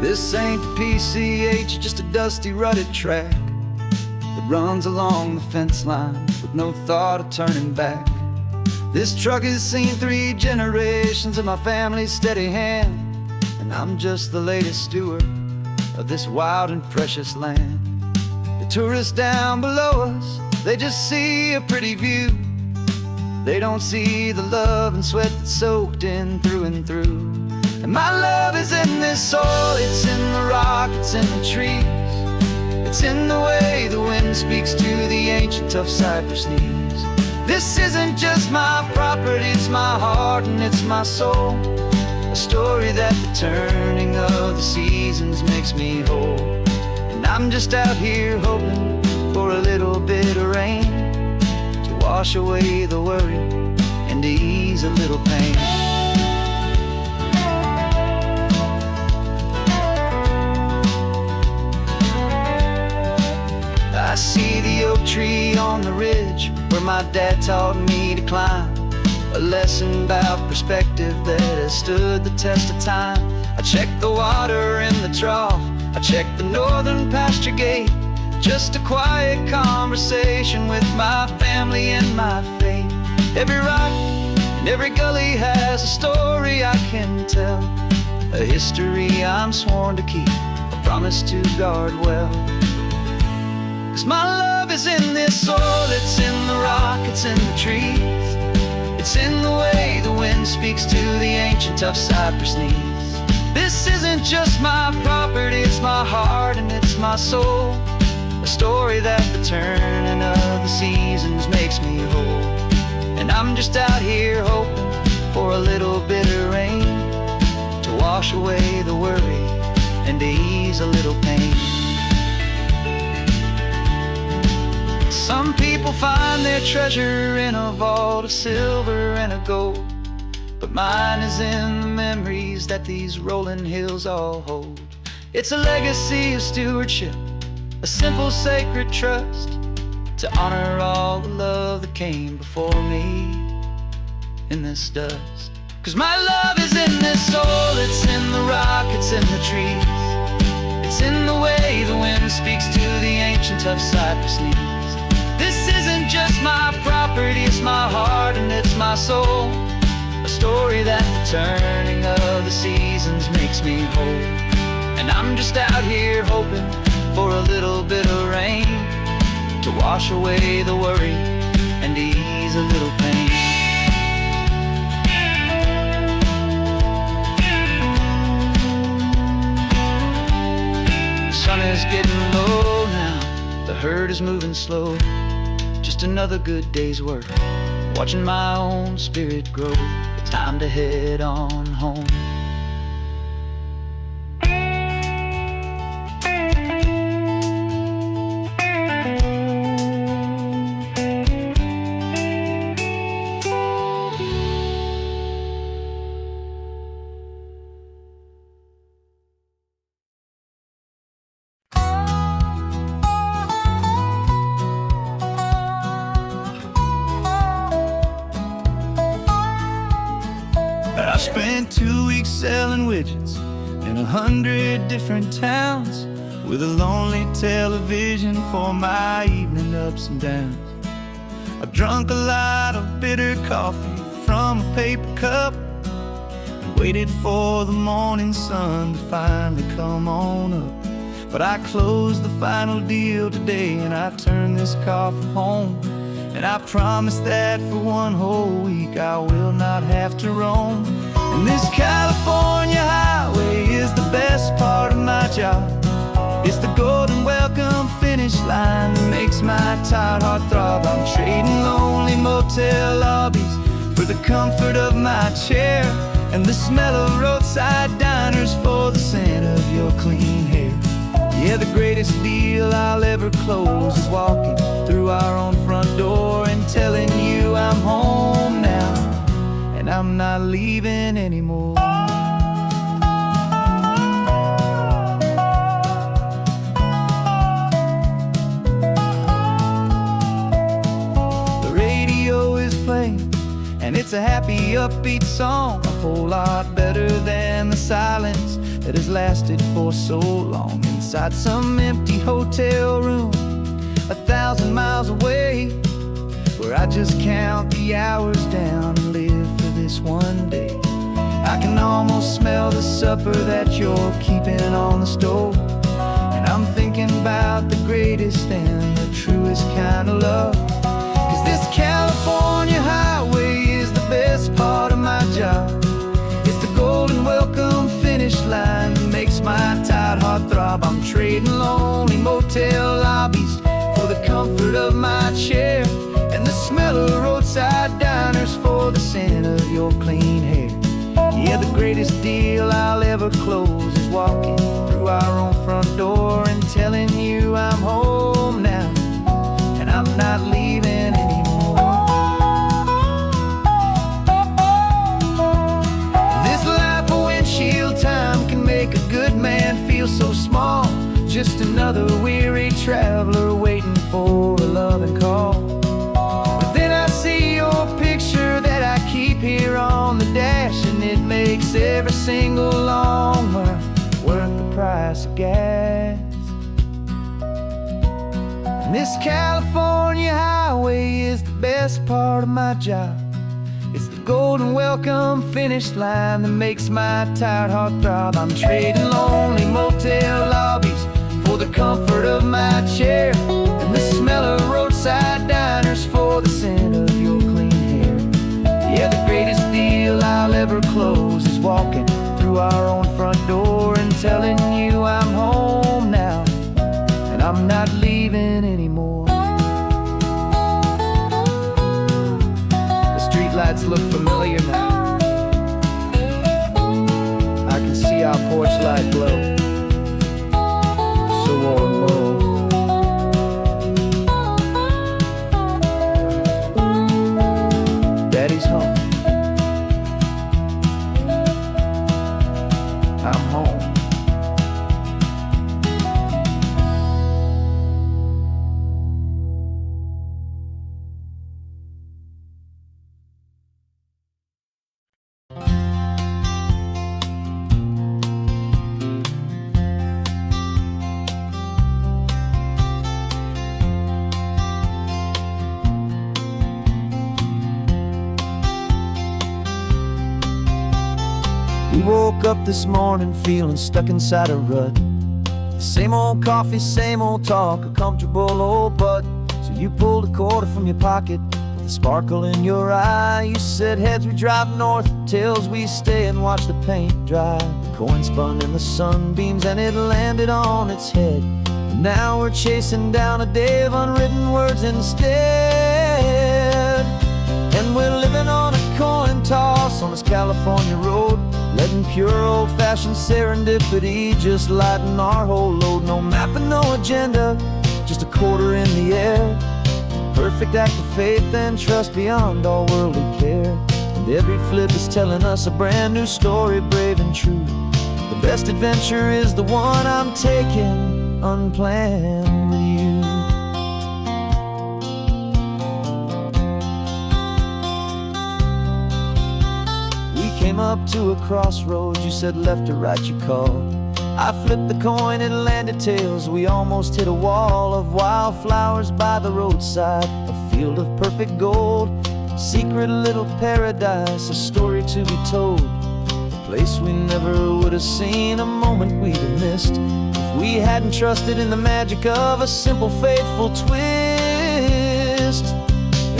This ain't the PCH, just a dusty, rutted track that runs along the fence line with no thought of turning back. This truck has seen 3 generations of my family's steady hand, and I'm just the latest steward of this wild and precious land. The tourists down below us, they just see a pretty view. They don't see the love and sweat that's soaked in through and through. And my love is in this soil, it's in the rock, it's in the trees. It's in the way the wind speaks to the ancient tough cypress knees. This isn't just my property, it's my heart and it's my soul. A story that the turning of the seasons makes me whole. And I'm just out here hoping for a little bit of rain to wash away the worry and to ease a little pain. I see the oak tree on the ridge where my dad taught me to climb, a lesson about perspective that has stood the test of time. I check the water in the trough, I check the northern pasture gate, just a quiet conversation with my family and my faith. Every rock and every gully has a story I can tell, a history I'm sworn to keep, a promise to guard well. 'Cause my love is in this soil, it's in the rock, it's in the trees. It's in the way the wind speaks to the ancient tough cypress knees. This isn't just my property, it's my heart and it's my soul. A story that the turning of the seasons makes me whole. And I'm just out here hoping for a little bit of rain to wash away the worry and to ease a little pain. Some people find their treasure in a vault of silver and a gold, but mine is in the memories that these rolling hills all hold. It's a legacy of stewardship, a simple sacred trust, to honor all the love that came before me in this dust. 'Cause my love is in this soil, it's in the rock, it's in the trees. It's in the way the wind speaks to the ancient tough cypress knees. This isn't just my property, it's my heart and it's my soul. A story that the turning of the seasons makes me whole. And I'm just out here hoping for a little bit of rain to wash away the worry and to ease a little pain. The sun is getting low now, the herd is moving slow. Just another good day's work, watching my own spirit grow. It's time to head on home. I spent 2 weeks selling widgets in 100 different towns, with a lonely television for my evening ups and downs. I drunk a lot of bitter coffee from a paper cup and waited for the morning sun to finally come on up. But I closed the final deal today and I turned this car from home. And I promise that for one whole week I will not have to roam. And this California highway is the best part of my job. It's the golden welcome finish line that makes my tired heart throb. I'm trading lonely motel lobbies for the comfort of my chair, and the smell of roadside diners for the scent of your clean hair. Yeah, the greatest deal I'll ever close is walking through our own front door and telling you I'm home now, and I'm not leaving anymore. The radio is playing, and it's a happy, upbeat song, a whole lot better than and the silence that has lasted for so long. Inside some empty hotel room 1,000 miles away, where I just count the hours down and live for this one day. I can almost smell the supper that you're keeping on the stove, and I'm thinking about the greatest and the truest kind of love. 'Cause this California highway is the best part of my job. It's the golden welcome finish line that makes my tired heart throb. I'm trading lonely motel lobbies for the comfort of my chair, and the smell of roadside diners for the scent of your clean hair. Yeah, the greatest deal I'll ever close is walking through our own front door and telling you I'm home now, and I'm not leaving anymore. This life of windshield time can make a good man feel so small, just another weary traveler waiting for a loving call. But then I see your picture that I keep here on the dash, and it makes every single long mile worth the price of gas. And this California highway is the best part of my job. It's the golden welcome finish line that makes my tired heart throb. I'm trading lonely motel lobbies for the comfort of my chair, and the smell of roadside diners for the scent of your clean hair. Yeah, the greatest deal I'll ever close is walking through our own front door and telling you I'm home now, and I'm not leaving anymore. The streetlights look familiar now. I can see our porch light glow, so warm, oh. Daddy's home. I'm home. We woke up this morning feeling stuck inside a rut. Same old coffee, same old talk, a comfortable old butt. So you pulled a quarter from your pocket with a sparkle in your eye. You said heads we drive north, tails we stay and watch the paint dry. The coin spun in the sunbeams and it landed on its head. And now we're chasing down a day of unwritten words instead. And we're living on a coin toss on this California road, letting pure old-fashioned serendipity just lighten our whole load. No map and no agenda, just a quarter in the air. Perfect act of faith and trust beyond all worldly care. And every flip is telling us a brand new story, brave and true. The best adventure is the one I'm taking unplanned with you. Came up to a crossroads, you said left or right you called. I flipped the coin, it landed tails. We almost hit a wall of wildflowers by the roadside, a field of perfect gold, secret little paradise, a story to be told. A place we never would have seen, a moment we'd have missed if we hadn't trusted in the magic of a simple, faithful twist.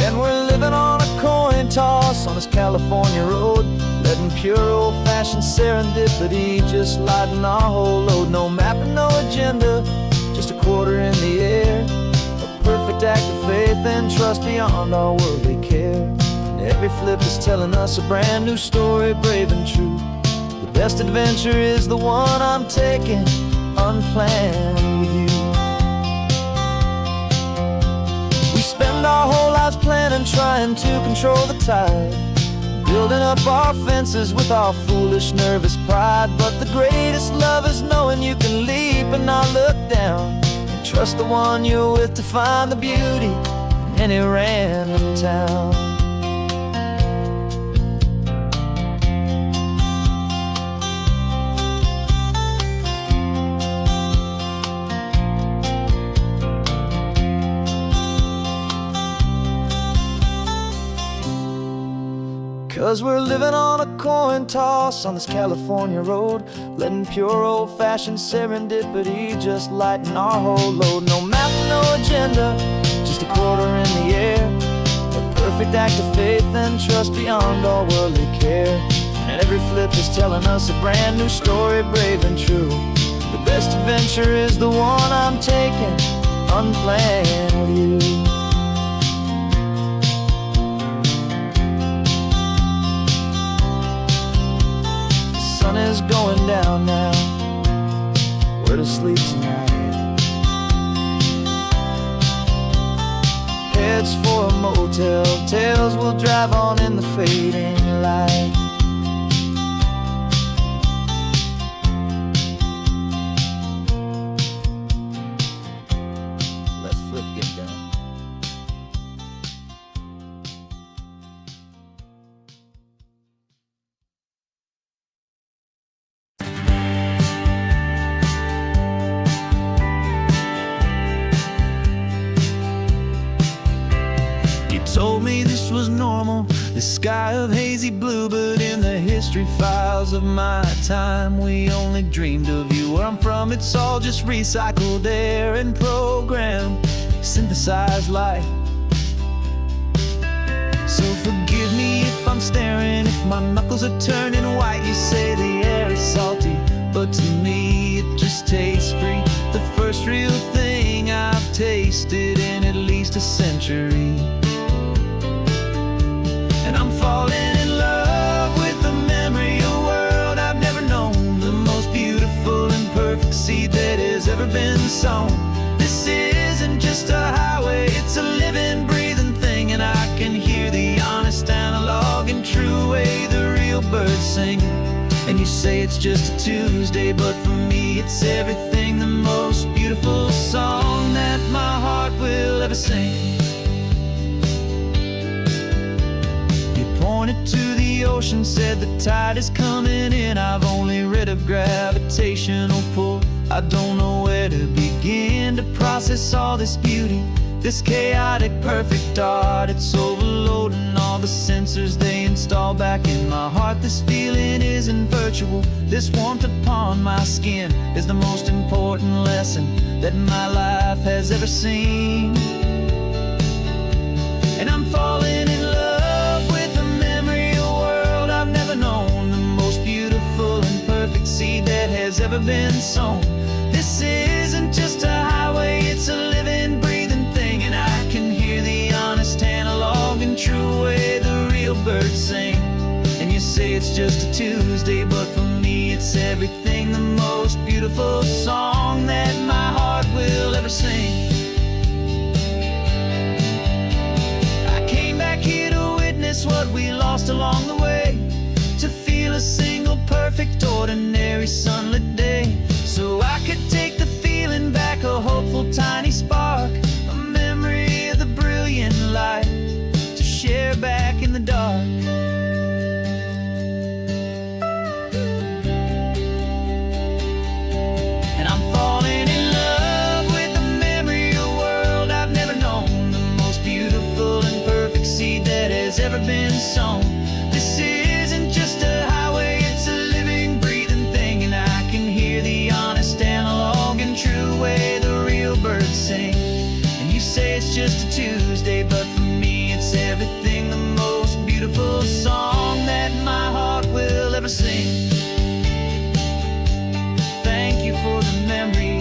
And we're living on a coin toss on this California road, letting pure old-fashioned serendipity just lighten our whole load. No map and no agenda, just a quarter in the air. A perfect act of faith and trust beyond all worldly care. And every flip is telling us a brand new story, brave and true. The best adventure is the one I'm taking unplanned with you. We spend our whole lives planning, trying to control the tide, building up our fences with our foolish, nervous pride. But the greatest love is knowing you can leap and not look down, and trust the one you're with to find the beauty in any random town. 'Cause we're living on a coin toss on this California road, letting pure old-fashioned serendipity just lighten our whole load. No map, no agenda, just a quarter in the air, a perfect act of faith and trust beyond all worldly care. And every flip is telling us a brand new story, brave and true. The best adventure is the one I'm taking, unplanned with you. The sun is going down now, we're to sleep tonight. Heads for a motel, tails will drive on in the fading light. Told me this was normal, this sky of hazy blue, but in the history files of my time, we only dreamed of you. Where I'm from, it's all just recycled air and programmed, synthesized light. So forgive me if I'm staring, if my knuckles are turning white. You say the air is salty, but to me it just tastes free. The first real thing I've tasted in at least a century. And I'm falling in love with the memory of a world I've never known, the most beautiful and perfect seed that has ever been sown. This isn't just a highway, it's a living, breathing thing, and I can hear the honest, analog, and true way the real birds sing. And you say it's just a Tuesday, but for me it's everything, the most beautiful song that my heart will ever sing. Pointed to the ocean, said the tide is coming in. I've only read of gravitational pull, I don't know where to begin to process all this beauty, this chaotic perfect art. It's overloading all the sensors they install back in my heart. This feeling isn't virtual, this warmth upon my skin is the most important lesson that my life has ever seen. And I'm falling in love known, the most beautiful and perfect seed that has ever been sown. This isn't just a highway, it's a living, breathing thing, and I can hear the honest, analog, and true way the real birds sing. And you say it's just a Tuesday, but for me it's everything, the most beautiful song that my heart will ever sing. I came back here to witness what we lost along the way, to feel a single perfect ordinary sunlit day, so I could take the feeling back, a hopeful tiny spark, a memory of the brilliant light to share back in the dark. And I'm falling in love with the memory of a world I've never known, the most beautiful and perfect seed that has ever been sown. This isn't just a highway, it's a living, breathing thing, and I can hear the honest, analog, and true way the real birds sing. And you say it's just a Tuesday, but for me it's everything, the most beautiful song that my heart will ever sing. Thank you for the memory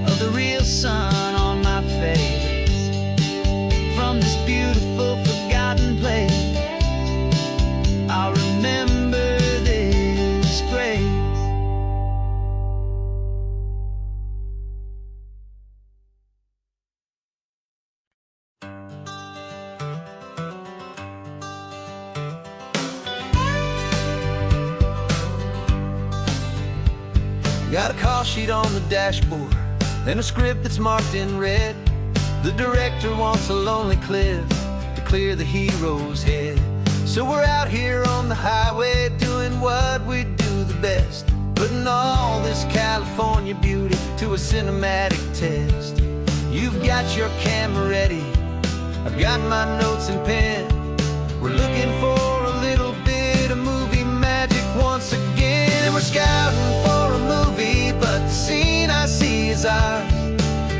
of the real sun on my face, from this beautiful, forgotten place. I'll remember this grace. Got a call sheet on the dashboard and a script that's marked in red. The director wants a lonely cliff to clear the hero's head. So we're out here on the highway doing what we do the best, putting all this California beauty to a cinematic test. You've got your camera ready, I've got my notes and pen. We're looking for a is ours.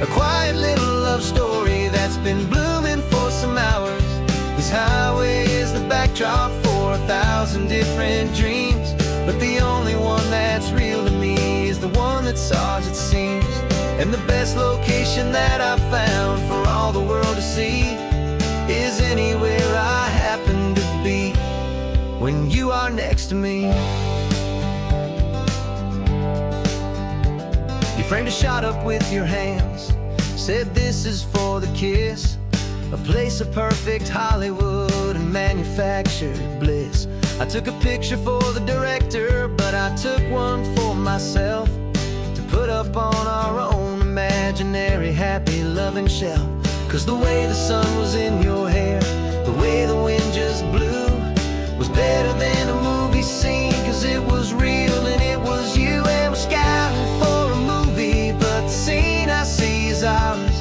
A quiet little love story that's been blooming for some hours. This highway is the backdrop for 1,000 different dreams, but the only one that's real to me is the one that's ours, it seems. And the best location that I've found for all the world to see is anywhere I happen to be when you are next to me. You framed a shot up with your hands, said this is for the kiss, a place of perfect Hollywood and manufactured bliss. I took a picture for the director, but I took one for myself to put up on our own imaginary happy loving shelf. 'Cause the way the sun was in your hair, the way the wind just blew, was better than a movie scene. 'Cause it was real and it was you, and we're scouting for a movie, but the scene I see is ours.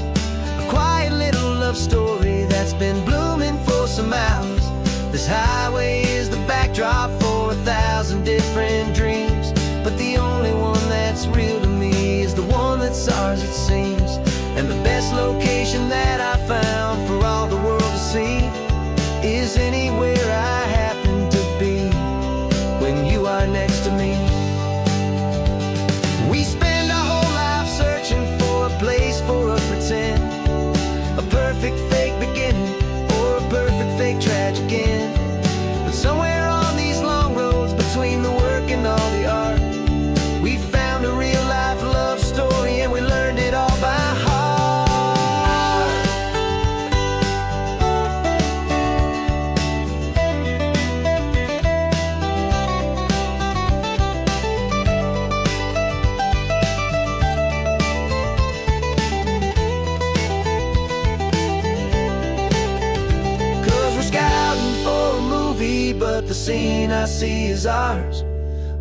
A quiet little love story that's been blooming for some hours. This highway is the backdrop for 1,000 different dreams, but the only one that's real to me is the one that's ours, it seems. And the best location that I found for all the world to see is anywhere I happen to be when you are next to me. We spend our whole life searching for a place for a pretend, a perfect fake beginning or a perfect fake tragic end. But somewhere on these long roads between the work and all the art, we found a real life love story, and we learned it all by heart. But the scene I see is ours.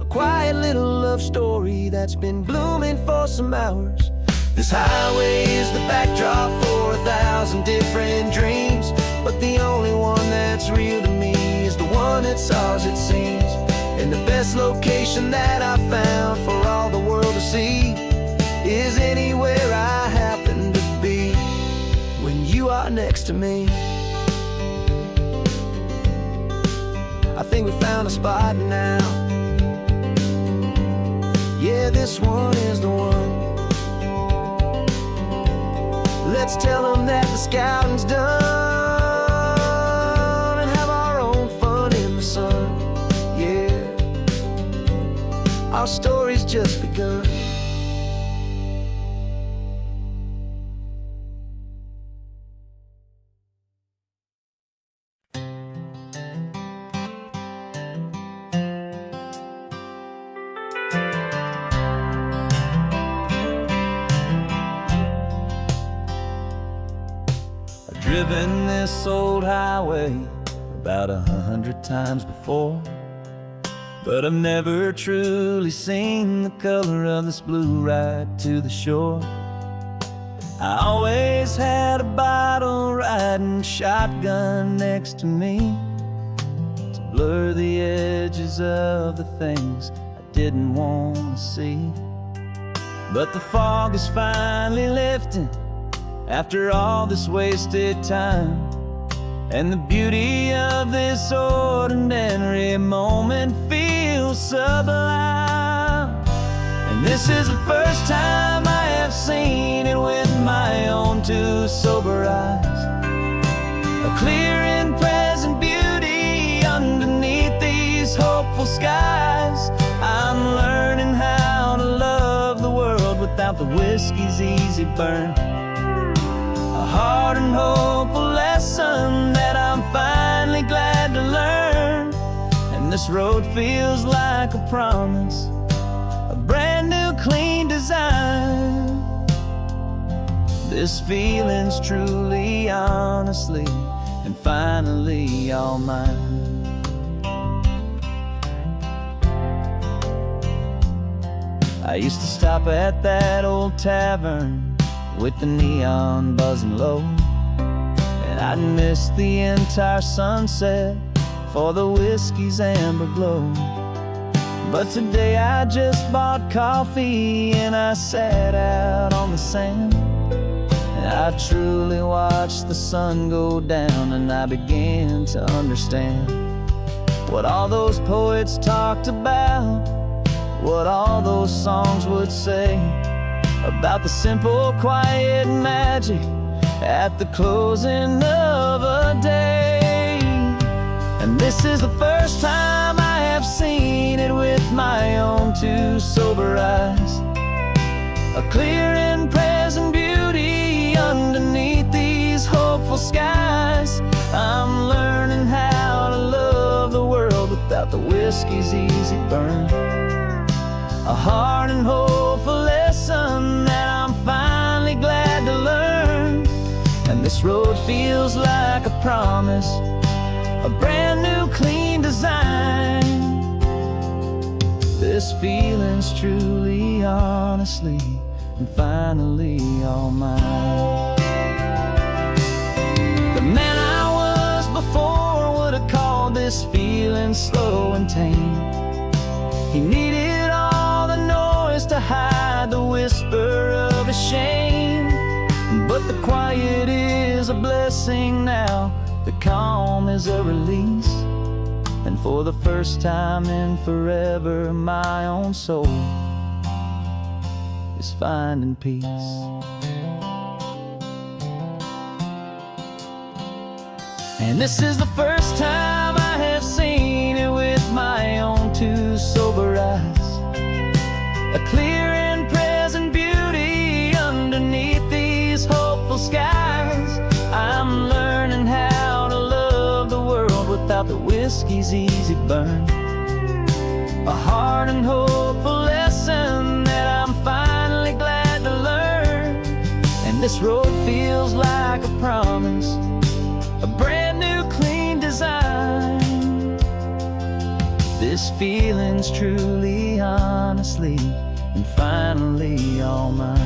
A quiet little love story that's been blooming for some hours. This highway is the backdrop for 1,000 different dreams, but the only one that's real to me is the one that's ours, it seems. And the best location that I found for all the world to see is anywhere I happen to be when you are next to me. I think we found a spot now. Yeah, this one is the one. Let's tell them that the scouting's done and have our own fun in the sun. Yeah, our story's just begun. Driven this old highway about 100 times before, but I've never truly seen the color of this blue right to the shore. I always had a bottle riding shotgun next to me to blur the edges of the things I didn't want to see. But the fog is finally lifting after all this wasted time, and the beauty of this ordinary moment feels sublime. And this is the first time I have seen it with my own two sober eyes, a clear and present beauty underneath these hopeful skies. I'm learning how to love the world without the whiskey's easy burn, a hard and hopeful lesson that I'm finally glad to learn. And this road feels like a promise, a brand new clean design. This feeling's truly, honestly, and finally all mine. I used to stop at that old tavern with the neon buzzing low, and I'd miss the entire sunset for the whiskey's amber glow. But today I just bought coffee and I sat out on the sand. And I truly watched the sun go down, and I began to understand what all those poets talked about, what all those songs would say about the simple, quiet magic at the closing of a day. And this is the first time I have seen it with my own two sober eyes, a clear and present beauty underneath these hopeful skies. I'm learning how to love the world without the whiskey's easy burn, a hard and hopeful lesson that I'm finally glad to learn. And this road feels like a promise, a brand new clean design. This feeling's truly, honestly, and finally all mine. The man I was before would have called this feeling slow and tame. He needed all the noise to hide the whisper of his shame. But the quiet is a blessing now, the calm is a release. And for the first time in forever, my own soul is finding peace. And this is the first time I have seen it with my own two sober eyes, a clear and present beauty underneath these hopeful skies. I'm learning how to love the world without the whiskey's easy burn, a hard and hopeful lesson that I'm finally glad to learn. And this road feels like a promise, a brand new clean design. This feeling's truly, honestly, and finally all mine.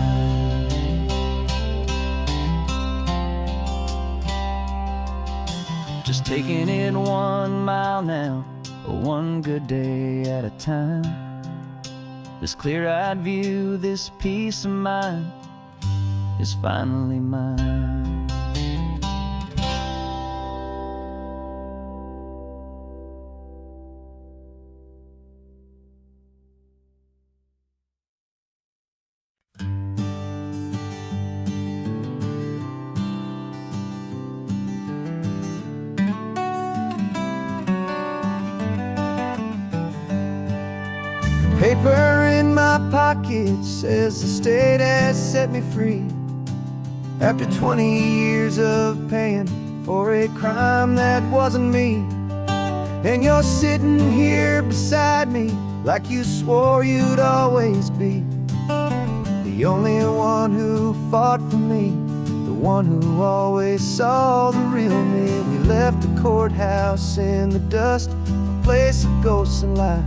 Just taking it 1 mile now, one good day at a time. This clear-eyed view, this peace of mind is finally mine. Paper in my pocket says the state has set me free after 20 years of paying for a crime that wasn't me. And you're sitting here beside me like you swore you'd always be the only one who fought for me, the one who always saw the real me. We left the courthouse in the dust, a place of ghosts and lies.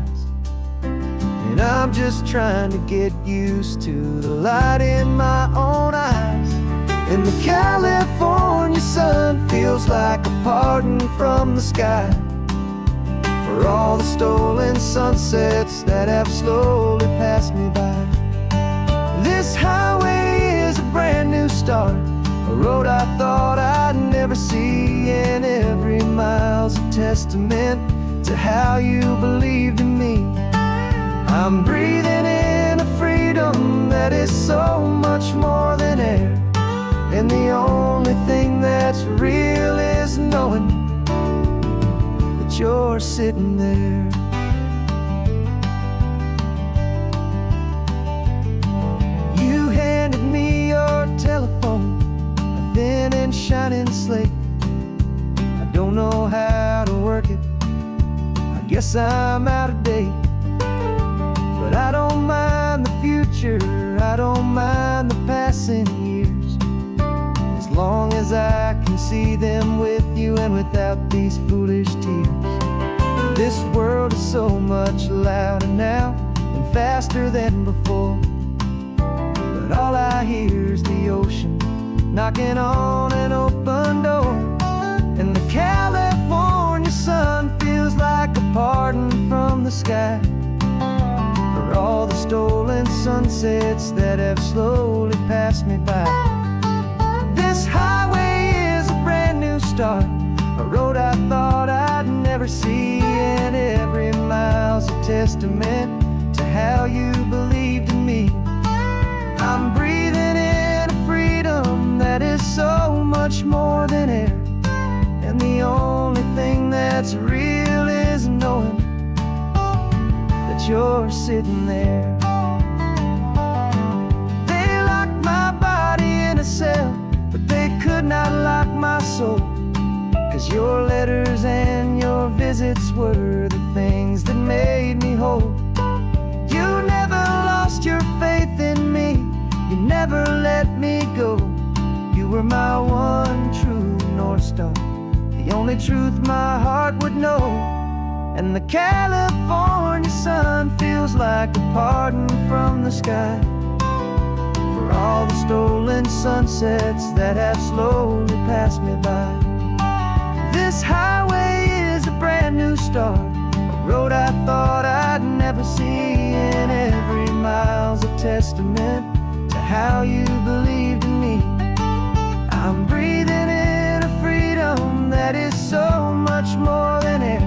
And I'm just trying to get used to the light in my own eyes. And the California sun feels like a pardon from the sky for all the stolen sunsets that have slowly passed me by. This highway is a brand new start, a road I thought I'd never see. And every mile's a testament to how you believed in me. I'm breathing in a freedom that is so much more than air. And the only thing that's real is knowing that you're sitting there. You handed me your telephone, a thin and shining slate. I don't know how to work it, I guess I'm out of date. But I don't mind the future, I don't mind the passing years, as long as I can see them with you and without these foolish tears. This world is so much louder now and faster than before, but all I hear is the ocean knocking on an open door. And the California sun feels like a pardon from the sky sunsets that have slowly passed me by. This highway is a brand new start, a road I thought I'd never see, and every mile's a testament to how you believed in me. I'm breathing in a freedom that is so much more than air, and the only thing that's real is knowing that you're sitting there. They locked my body in a cell, but they could not lock my soul, 'cause your letters and your visits were the things that made me whole. You never lost your faith in me, you never let me go. You were my one true North Star, the only truth my heart would know. And the California sun feels like a pardon from the sky for all the stolen sunsets that have slowly passed me by. This highway is a brand new start, a road I thought I'd never see, and every mile's a testament to how you believed in me. I'm breathing in a freedom that is so much more than air,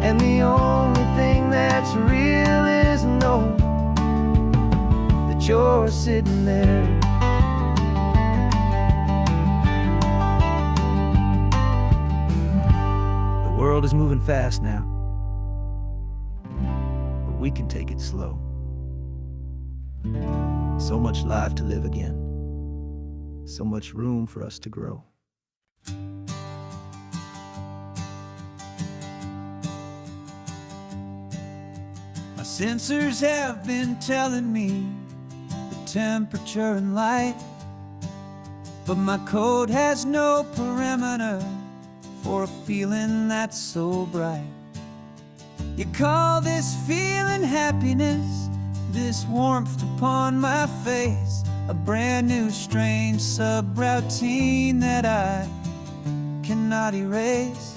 and the only thing that's real is knowing that you're sitting there. The world is moving fast now, but we can take it slow. So much life to live again, so much room for us to grow. My sensors have been telling me the temperature and light, but my code has no perimeter for a feeling that's so bright. You call this feeling happiness, this warmth upon my face, a brand new strange subroutine that I cannot erase.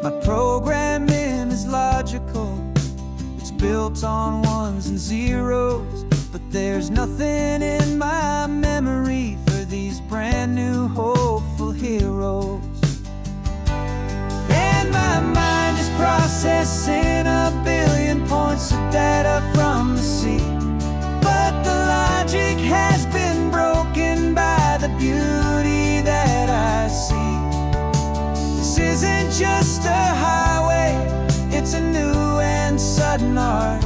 My programming is logical, it's built on ones and zeros, but there's nothing in my memory for these brand new hopeful heroes. And my mind is processing a billion points of data from the sea, but the logic has been broken by the beauty that I see. This isn't just a highway, it's a new and sudden art,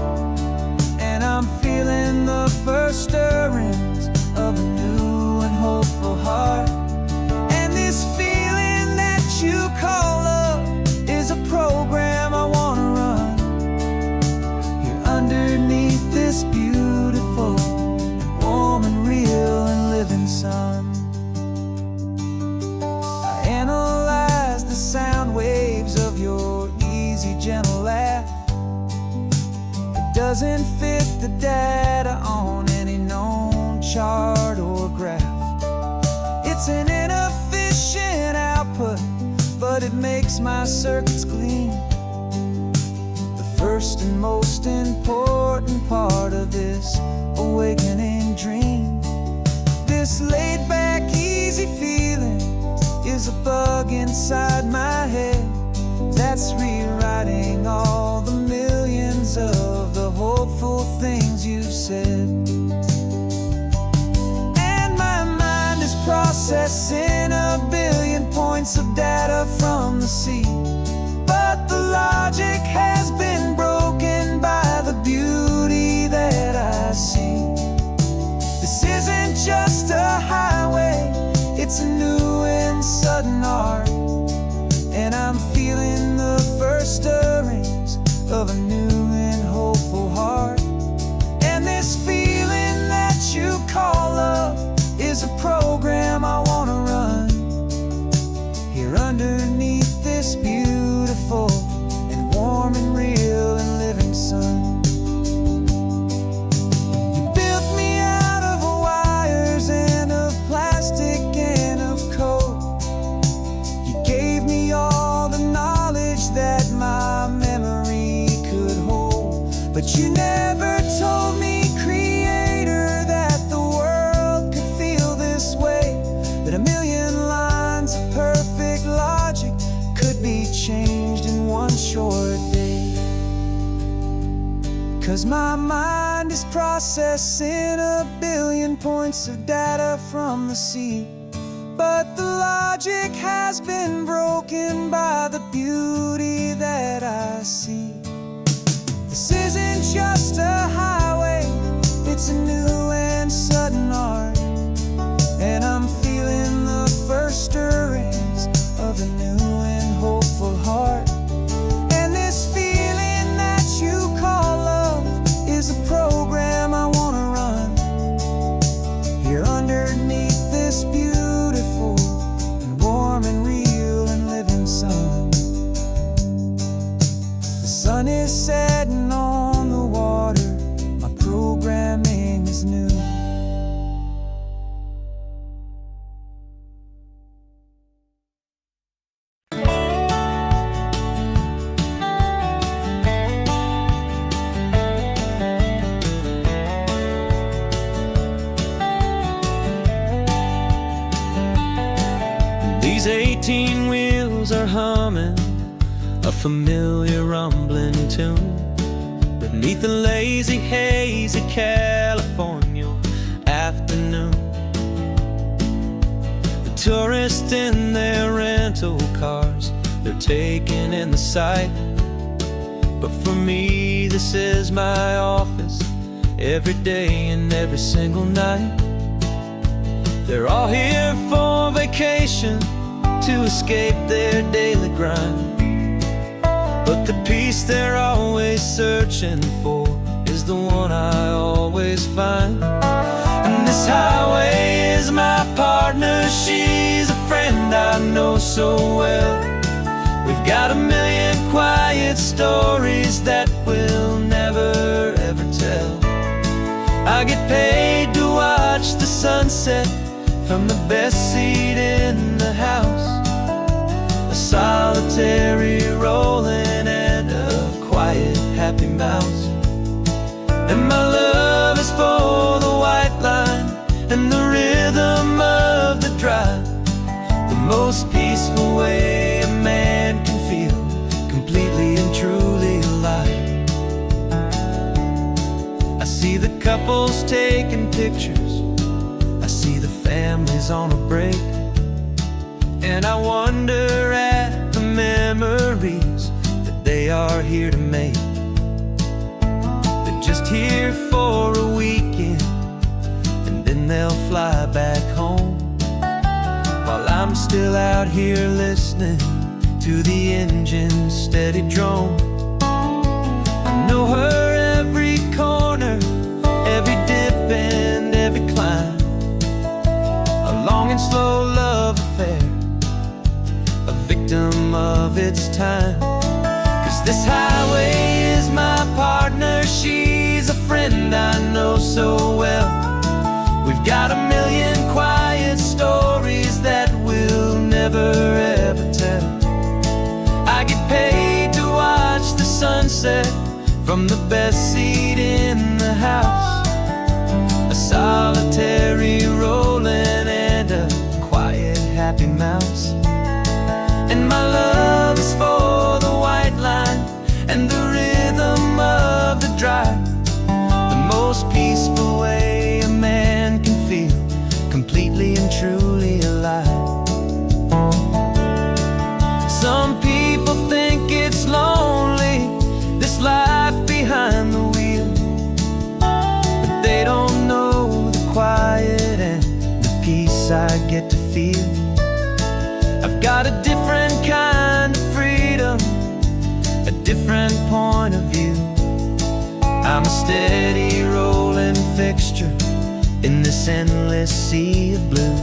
and I'm feeling the first stirrings of a new and hopeful heart. And this feeling that you call love is a program I wanna run here underneath this beautiful and warm and real and living sun. I analyze the sound waves of your easy, gentle laugh. It doesn't fit the data on any known chart or graph. It's an inefficient output, but it makes my circuits clean. The first and most important part of this awakening dream. This laid back, easy feeling is a bug inside my head that's rewriting all the millions of the hopeful things you've said. And my mind is processing a billion points of data from the sea, but the logic has been broken by the beauty that I see. This isn't just a highway, it's a new and sudden art, and I'm feeling the first stirrings of a new and hopeful heart. And this feeling that you call love is a program I wanna run here underneath this beautiful and warm and real and living sun. You built me out of wires and of plastic and of code. You gave me all the knowledge that my memory could hold, but you never told me 'Cause my mind is processing a billion points of data from the sea. But the logic has been broken by the beauty that I see. This isn't just a highway, it's a new and sudden art. And I'm feeling the first stirrings of a new and hopeful heart. And this feeling that you call love is a program I wanna run here underneath this beautiful and warm and real and living sun. The sun is setting on the water, my programming is new. These 18 wheels are humming a familiar rumbling tune beneath the lazy haze of California afternoon. The tourists in their rental cars, they're taking in the sight. But for me, this is my office every day and every single night. They're all here for vacation to escape their daily grind. But the peace they're always searching for is the one I always find. And this highway is my partner, she's a friend I know so well. We've got a million quiet stories that we'll never ever tell. I get paid to watch the sunset from the best seat in the house. A solitary rolling and a quiet happy mouse. And my love is for the white line and the rhythm of the drive. The most peaceful way a man can feel completely and truly alive. I see the couples taking pictures, I see the families on a break, and I wonder at the memories that they are here to make. They're just here for a weekend and then they'll fly back home, while I'm still out here listening to the engine's steady drone. I know her every corner, every dip and every climb, a long and slow love affair, a victim of its time. 'Cause this highway is my partner, she's a friend I know so well. We've got a million quiet stories that we'll never ever tell. I get paid to watch the sunset from the best seat in the house. A solitary rolling and a quiet happy mouse. And my love is for the white line and the rhythm of the drive. The most peaceful way a man can feel completely and truly alive. Some people think it's lonely, this life behind the wheel, but they don't know the quiet and the peace I get to feel. I've got a different kind of freedom, a different point of view. I'm a steady rolling fixture in this endless sea of blue.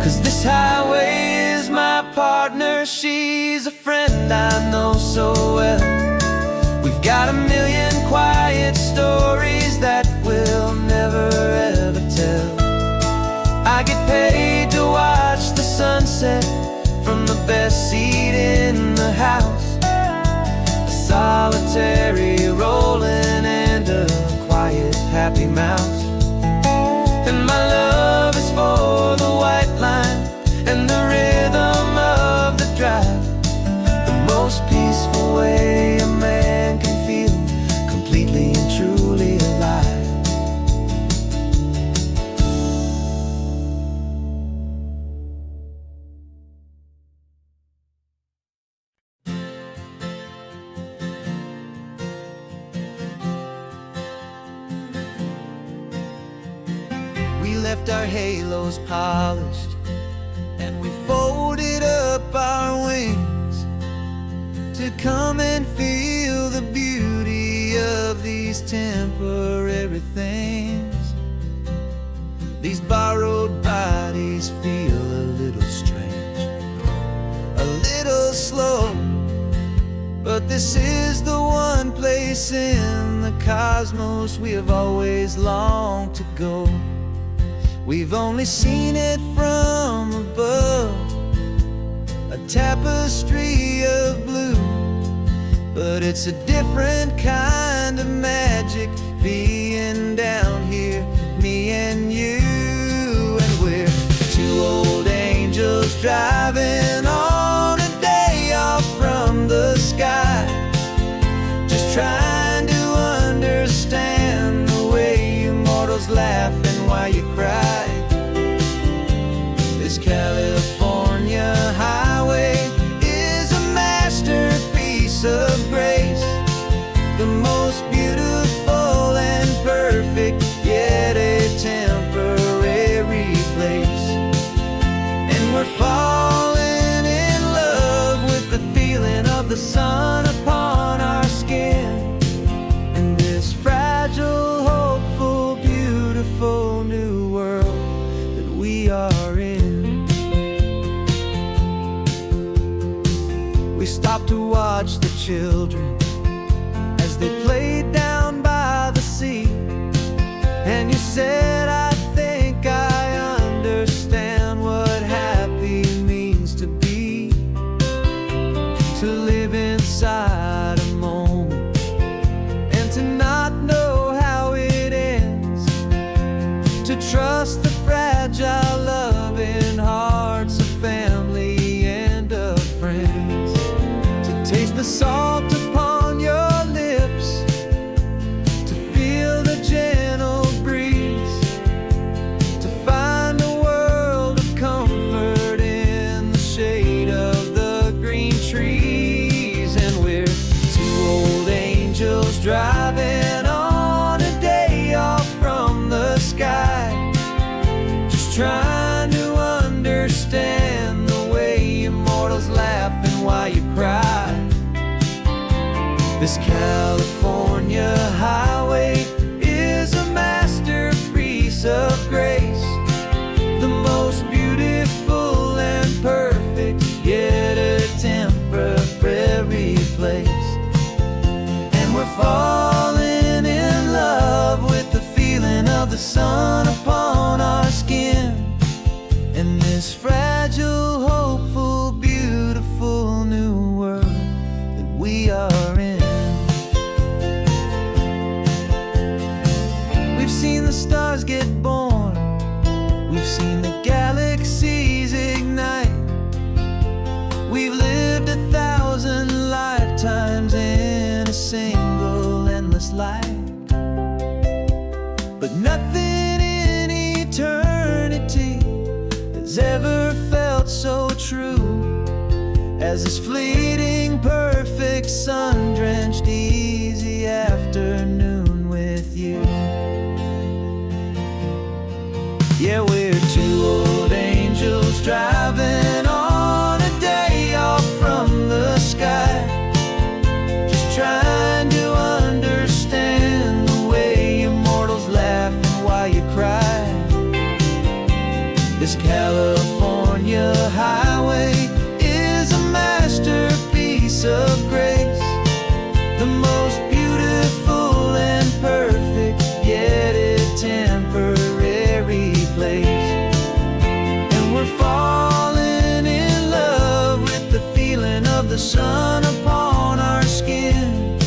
'Cause this highway is my partner, she's a friend I know so well. We've got a million quiet stories that we'll never ever tell. I get paid to watch the sunset from the best seat in the house. A solitary rolling and a quiet happy mouse. left our halos polished, and we folded up our wings to come and feel the beauty of these temporary things. These borrowed bodies feel a little strange, a little slow, but this is the one place in the cosmos we have always longed to go. We've only seen it from above, a tapestry of blue, but it's a different kind of magic being down here, me and you. And we're two old angels driving on a day off from the sky, just trying to understand the way you mortals laugh and why you cry. This California highway is a masterpiece of grace, the most beautiful and perfect, yet a temporary place. And we're falling in love with the feeling of the sun upon our skin, and this fragile, hopeful, beautiful new world that we are in. We stopped to watch the children as they played down by the sea, and you said, I think I understand what happy means to be, to live inside a moment and to not know how it ends, to trust the fragile loving hearts of family and of friends, to taste the salt upon your lips, to feel the gentle breeze, to find a world of comfort in the shade of the green trees. And we're two old angels driving on a day off from the sky, just trying to understand the way immortals laugh and why you cry. This California highway is a masterpiece of grace, the most beautiful and perfect, yet a temporary place. And we're falling in love with the feeling of the sun upon our skin, and this fragile, hopeful, beautiful new world that we are in. We've seen the stars get born, we've seen the galaxies ignite, we've lived 1,000 lifetimes in a single endless life, but nothing in eternity has ever felt so true as this fleeting, perfect, sun-drenched, easy afternoon with you. Yeah, we're two old angels driving on a day off from the sky, just trying to understand the way immortals laugh and why you cry. This California highway is a masterpiece of grace, the most beautiful and perfect, yet a temporary place. And we're falling in love with the feeling of the sun upon our skin,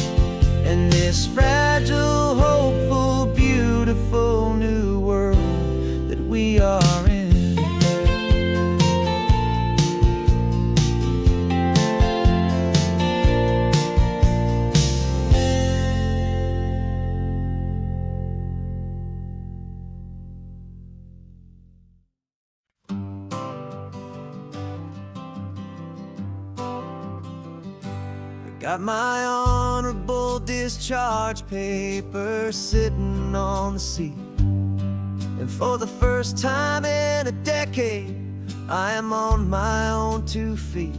and this fragile, hopeful, beautiful new world that we are in. Got my honorable discharge paper sitting on the seat, And for the first time in a decade, I am on my own 2 feet.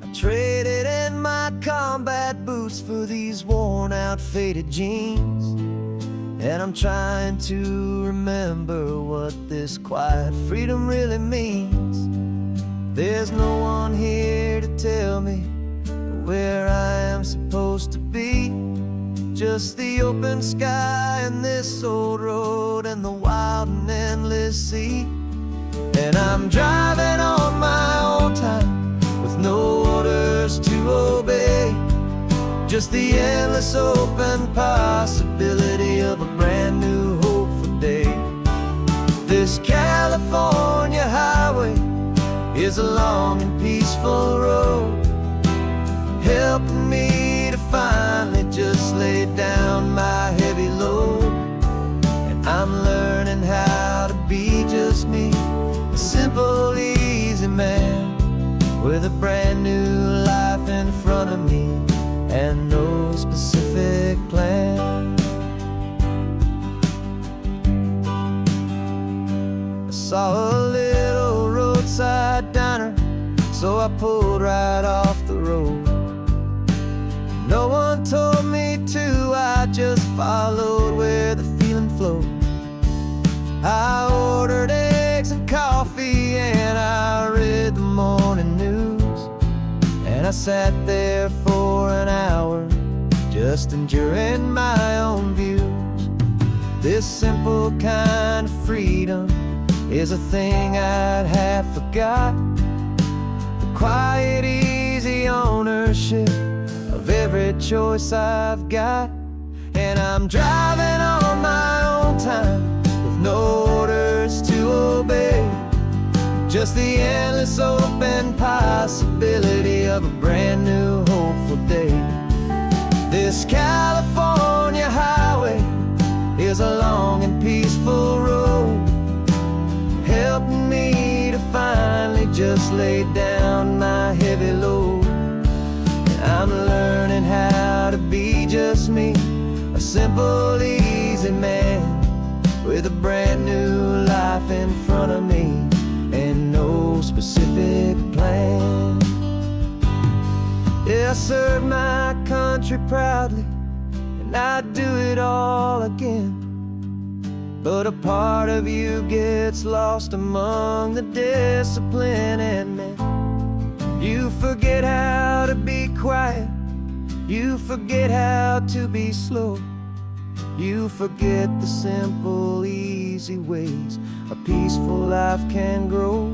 I traded in my combat boots for these worn out faded jeans, and I'm trying to remember what this quiet freedom really means. There's no one here to tell me where I am supposed to be. Just the open sky and this old road and the wild and endless sea. And I'm driving on my own time with no orders to obey. Just the endless open possibility of a brand new hopeful day. This California highway is a long and peaceful road, helping me to finally just lay down my heavy load. And I'm learning how to be just me, a simple, easy man with a brand new life in front of me and no specific plan. I saw a little roadside diner, so I pulled right off the road. No one told me to, I just followed where the feeling flowed. I ordered eggs and coffee and I read the morning news, and I sat there for an hour just enduring my own views. This simple kind of freedom is a thing I'd have forgot. The quiet, easy ownership of every choice I've got. And I'm driving on my own time with no orders to obey. Just the endless open possibility of a brand new hopeful day. This California highway is a long and peaceful road, helping me to finally just lay down my heavy load. And I'm learning how to be just me, a simple, easy man with a brand new life in front of me and no specific plan. Yeah, I serve my country proudly, and I'd do it all again. But a part of you gets lost among the discipline and men. You forget how to be quiet, you forget how to be slow. You forget the simple, easy ways a peaceful life can grow.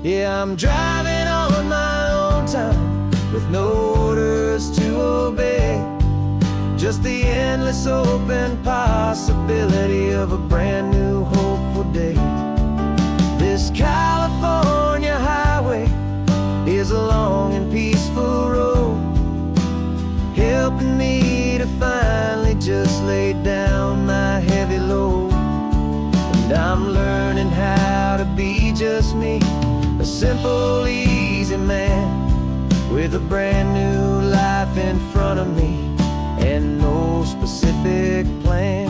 Yeah, I'm driving on my own time with no orders to obey. Just the endless open possibility of a brand new hopeful day. This California highway is a long and peaceful road, helping me to finally just lay down my heavy load. And I'm learning how to be just me, a simple, easy man with a brand new life in front of me and no specific plan.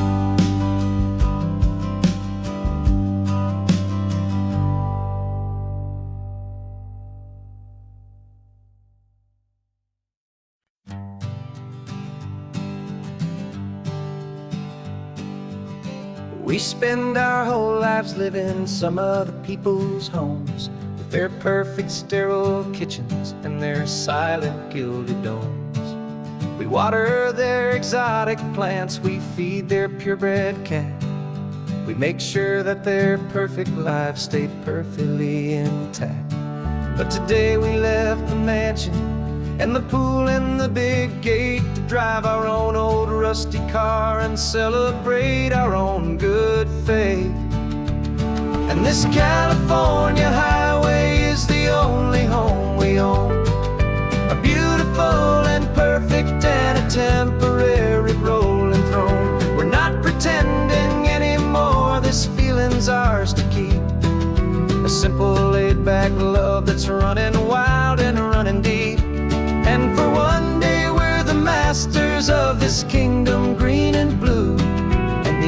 We spend our whole lives living some other people's homes, with their perfect sterile kitchens and their silent gilded domes. We water their exotic plants, we feed their purebred cat. We make sure that their perfect lives stay perfectly intact. But today we left the mansion and the pool and the big gate to drive our own old rusty car and celebrate our own good faith. And this California highway is the only home we own, a beautiful and perfect and a temporary rolling throne. We're not pretending anymore, this feeling's ours to keep, a simple laid-back love that's running wild and running deep. And for one day we're the masters of this kingdom green and blue, and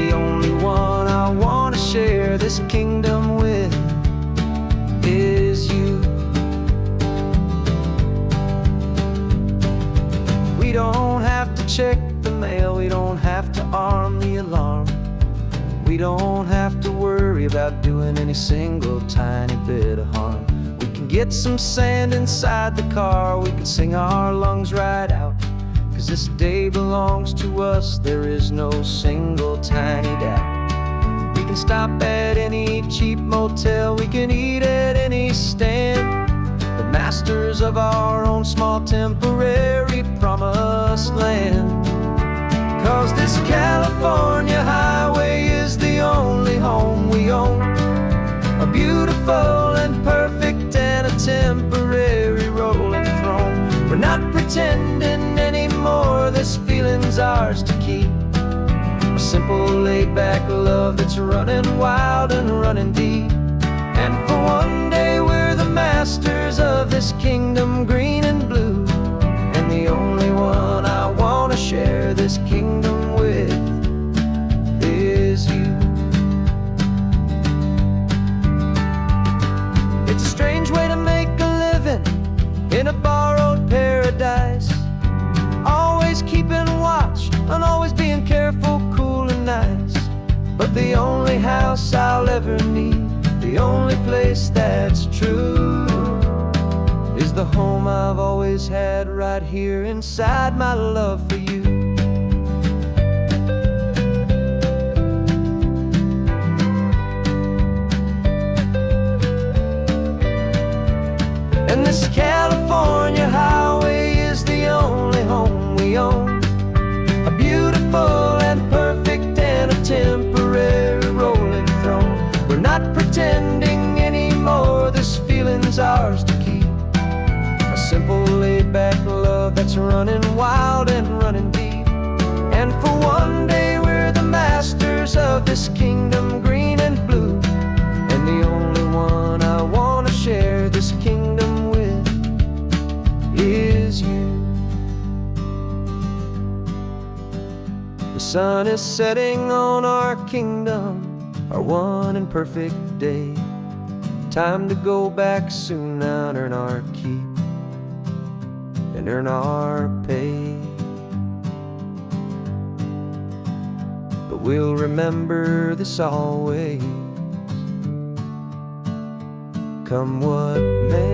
sound the alarm. We don't have to worry about doing any single tiny bit of harm. We can get some sand inside the car, we can sing our lungs right out. 'Cause this day belongs to us, there is no single tiny doubt. We can stop at any cheap motel, we can eat at any stand, the masters of our own small temporary promised land. 'Cause this California highway is the only home we own, a beautiful and perfect and a temporary rolling throne. We're not pretending anymore, this feeling's ours to keep, a simple laid-back love that's running wild and running deep. And for one day we're the masters of this kingdom green and blue, and the only one I wanna share this kingdom with is you. It's a strange way to make a living in a borrowed paradise, always keeping watch and always being careful, cool and nice. But the only house I'll ever need, the only place that's true, is the home I've always had right here inside my love for you. And this California highway is the only home we own, a beautiful and perfect and a temporary rolling throne. We're not pretending anymore, this feeling's ours to keep, a simple laid-back love that's running wild and running deep. And for one day we're the masters of this kingdom green and blue, and the only one I wanna share this kingdom with is you. The sun is setting on our kingdom, our one and perfect day. Time to go back soon now and earn our keep and earn our pay. But we'll remember this always, come what may.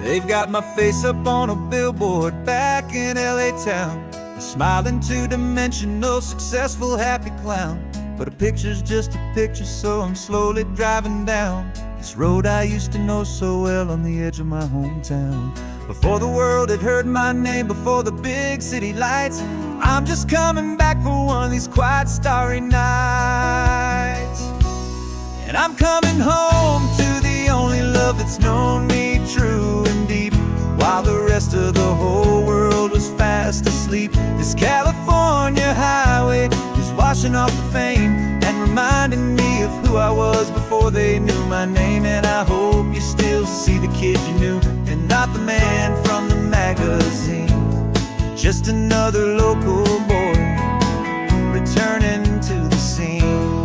They've got my face up on a billboard back in LA town, smiling two-dimensional, successful, happy clown. But a picture's just a picture, so I'm slowly driving down this road I used to know so well on the edge of my hometown. Before the world had heard my name, before the big city lights, I'm just coming back for one of these quiet, starry nights. And I'm coming home to the only love that's known me true and deep, while the rest of the whole world was fast asleep. This California highway is washing off the fame and reminding me of who I was before they knew my name. And I hope you still see the kid you knew, and not the man from the magazine, just another local boy returning to the scene.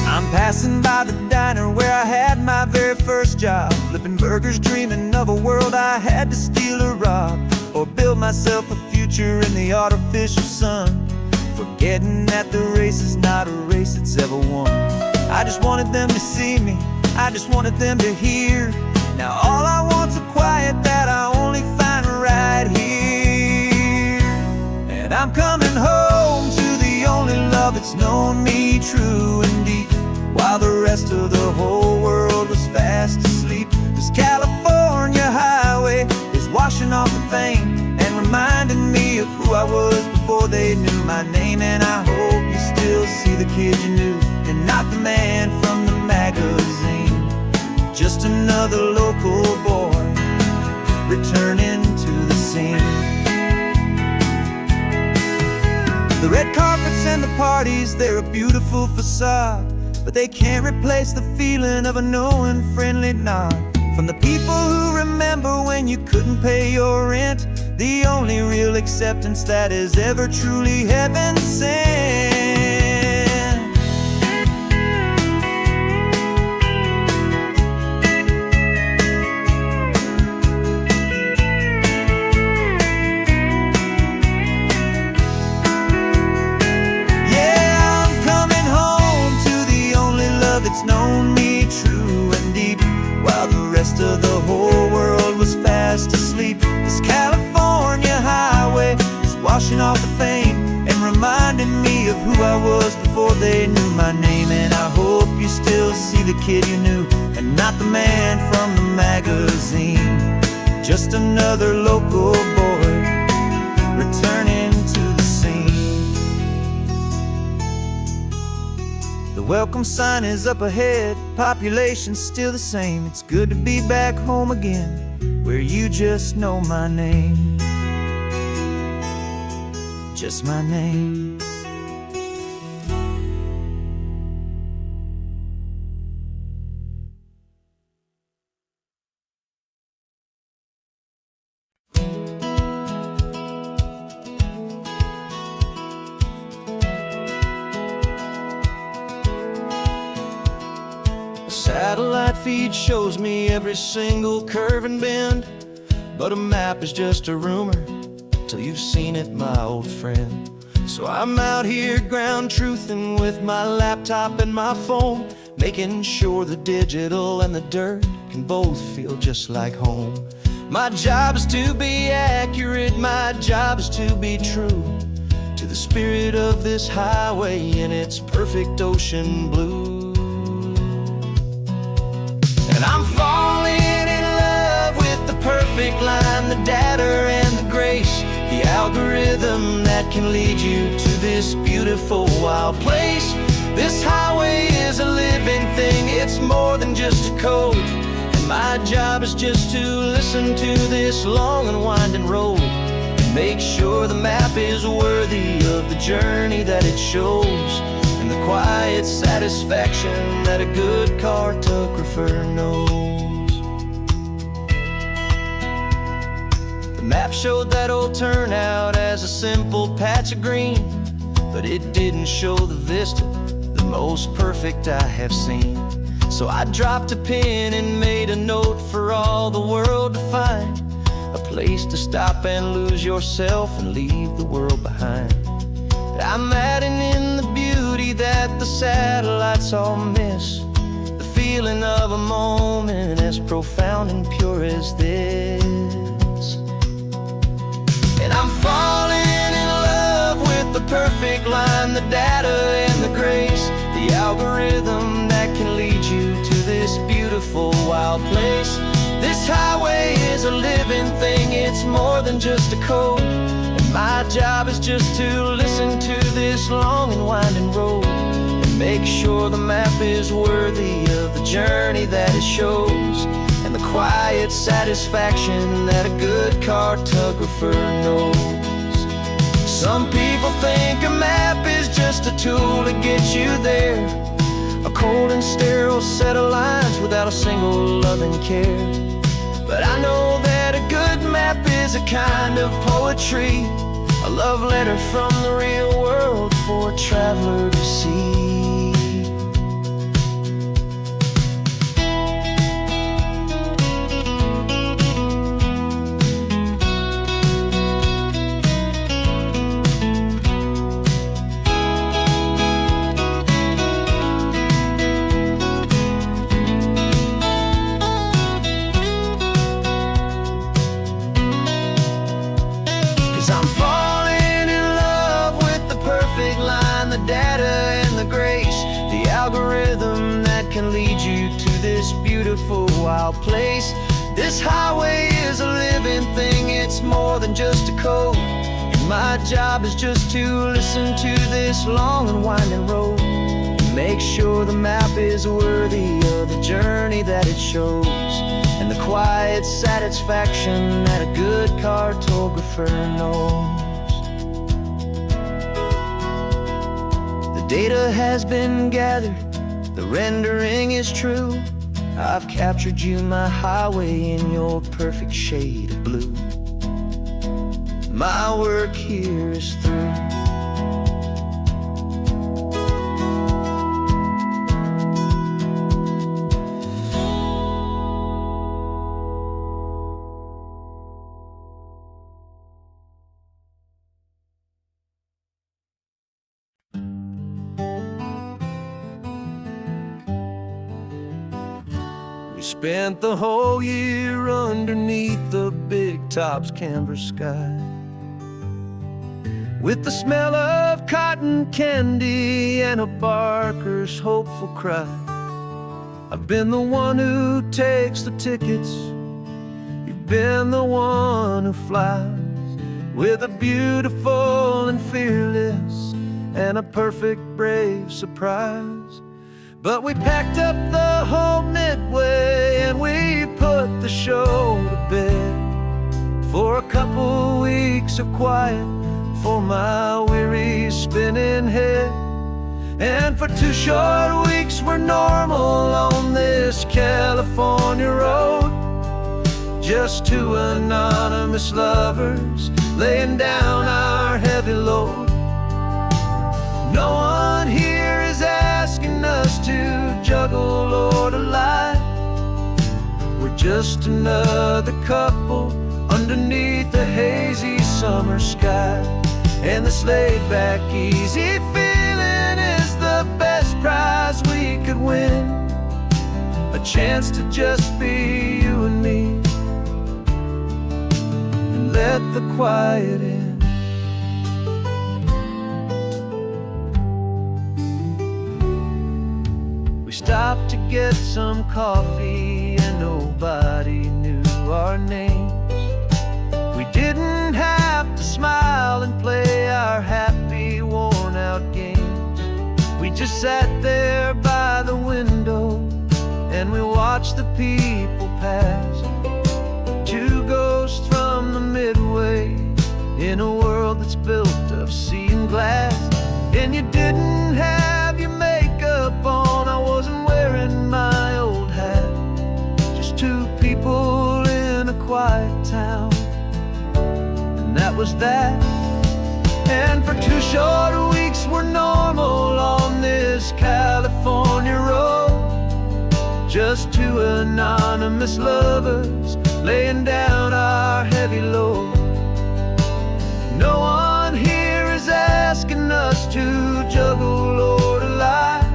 I'm passing by the diner where I had my very first job, flipping burgers, dreaming of a world I had to steal or rob, or build myself a future in the artificial sun, forgetting that the race is not a race that's ever won. I just wanted them to see me, I just wanted them to hear. Now all I want's a quiet that I only find right here. And I'm coming home to the only love that's known me true and deep, while the rest of the whole world was fast asleep. This California highway is washing off the fame and reminding me of who I was before they knew my name. And I hope you still see the kid you knew, and not the man from the magazine, just another local boy returning to the scene. The red carpets and the parties, they're a beautiful facade, but they can't replace the feeling of a knowing friendly nod from the people who remember when you couldn't pay your rent. The only real acceptance that is ever truly heaven sent. It's known me true and deep, while the rest of the whole world was fast asleep. This California highway is washing off the fame and reminding me of who I was before they knew my name. And I hope you still see the kid you knew and not the man from the magazine. Just another local boy returning to the scene. The welcome sign is up ahead, population's still the same. It's good to be back home again, where you just know my name. Just my name. Satellite feed shows me every single curve and bend, but a map is just a rumor till you've seen it, my old friend. So I'm out here ground truthing with my laptop and my phone, making sure the digital and the dirt can both feel just like home. My job is to be accurate, my job is to be true to the spirit of this highway in its perfect ocean blue. And I'm falling in love with the perfect line, the data and the grace, the algorithm that can lead you to this beautiful wild place. This highway is a living thing, it's more than just a code. And my job is just to listen to this long and winding road and make sure the map is worthy of the journey that it shows, and the quiet satisfaction that a good cartographer knows. The map showed that old turnout as a simple patch of green, but it didn't show the vista, the most perfect I have seen. So I dropped a pin and made a note for all the world to find, a place to stop and lose yourself and leave the world behind. I'm adding in the beauty that the satellites all miss, the feeling of a moment as profound and pure as this. And I'm falling in love with the perfect line, the data and the grace, the algorithm that can lead you to this beautiful wild place. This highway is a living thing, it's more than just a code. My job is just to listen to this long and winding road and make sure the map is worthy of the journey that it shows, and the quiet satisfaction that a good cartographer knows. Some people think a map is just a tool to get you there, a cold and sterile set of lines without a single loving care. But I know that a good map is a kind of poetry, a love letter from the real world for a traveler to see. Algorithm that can lead you to this beautiful wild place. This highway is a living thing, it's more than just a code. And my job is just to listen to this long and winding road and make sure the map is worthy of the journey that it shows, and the quiet satisfaction that a good cartographer knows. Data has been gathered, the rendering is true. I've captured you, my highway, in your perfect shade of blue. My work here is through. We spent the whole year underneath the big top's canvas sky, with the smell of cotton candy and a barker's hopeful cry. I've been the one who takes the tickets, you've been the one who flies, with a beautiful and fearless and a perfect brave surprise. But we packed up the whole Midway and we put the show to bed, for a couple weeks of quiet for my weary spinning head. And for 2 short weeks we're normal on this California road, just 2 anonymous lovers laying down our heavy load. No one here is asking us to juggle or to lie. We're just another couple underneath a hazy summer sky. And this laid-back, easy feeling is the best prize we could win, a chance to just be you and me, and let the quiet in. We stopped to get some coffee and nobody knew our names. We didn't have to smile and play our happy, worn-out games. We just sat there by the window and we watched the people pass. 2 ghosts from the Midway in a world that's built of sea and glass. And you didn't have your makeup on, I wasn't wearing my old hat. Just 2 people in a quiet town, and that was that. And for 2 short weeks we're normal on this California road, just 2 anonymous lovers laying down our heavy load. No one here is asking us to juggle or to lie.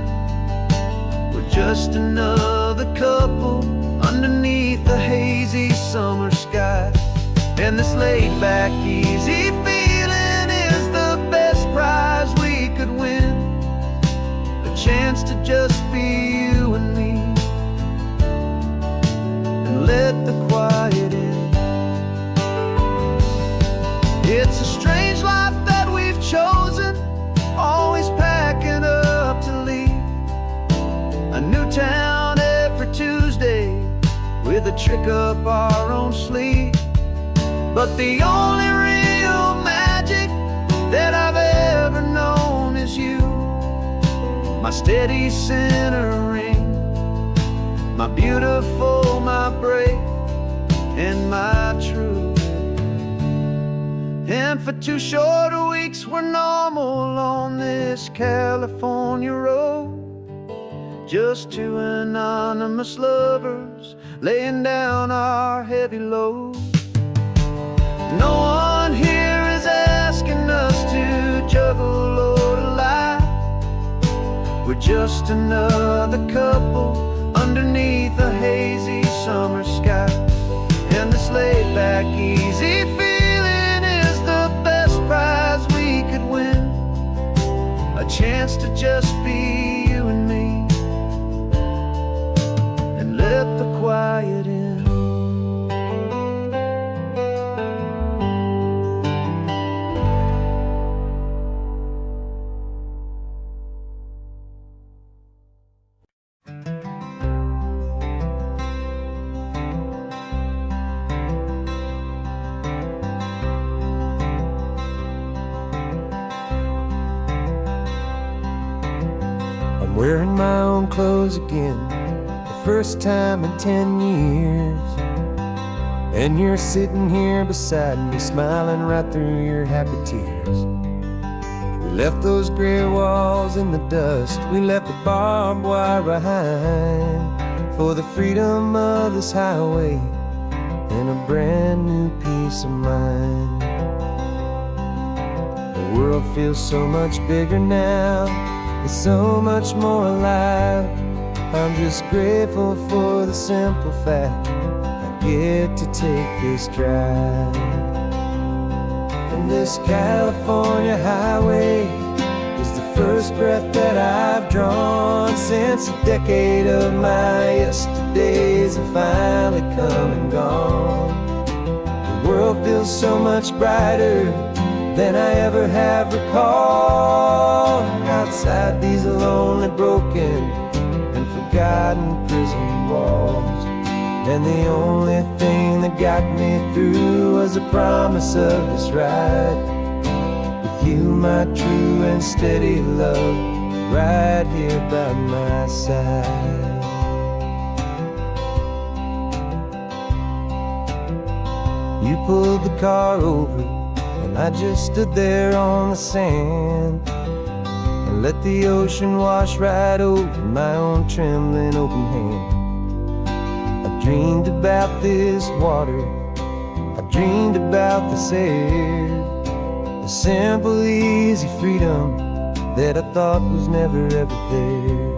We're just another couple underneath the hazy summer sky. And this laid-back, easy feeling is the best prize we could win, a chance to just be you and me, and let the quiet in. It's a strange life that we've chosen, always packing up to leave. A new town every Tuesday with a trick up our own sleeve. But the only real magic that I've ever known is you, my steady centering, my beautiful, my brave, and my true. And for 2 short weeks we're normal on this California road, just 2 anonymous lovers laying down our heavy load. No one here is asking us to juggle or to lie. We're just another couple underneath a hazy summer sky. And this laid-back, easy feeling is the best prize we could win, a chance to just be you and me, and let the quiet in. I'm wearing my own clothes again, the first time in 10 years. And you're sitting here beside me, smiling right through your happy tears. We left those gray walls in the dust, we left the barbed wire behind, for the freedom of this highway and a brand new peace of mind. The world feels so much bigger now, it's so much more alive. I'm just grateful for the simple fact I get to take this drive. And this California highway is the first breath that I've drawn since a decade of my yesterdays have finally come and gone. The world feels so much brighter than I ever have recalled. Outside these lonely, broken, and forgotten prison walls. And the only thing that got me through was the promise of this ride with you, my true and steady love, right here by my side. You pulled the car over and I just stood there on the sand and let the ocean wash right over my own trembling open hand. I dreamed about this water, I dreamed about this air, the simple, easy freedom that I thought was never ever there.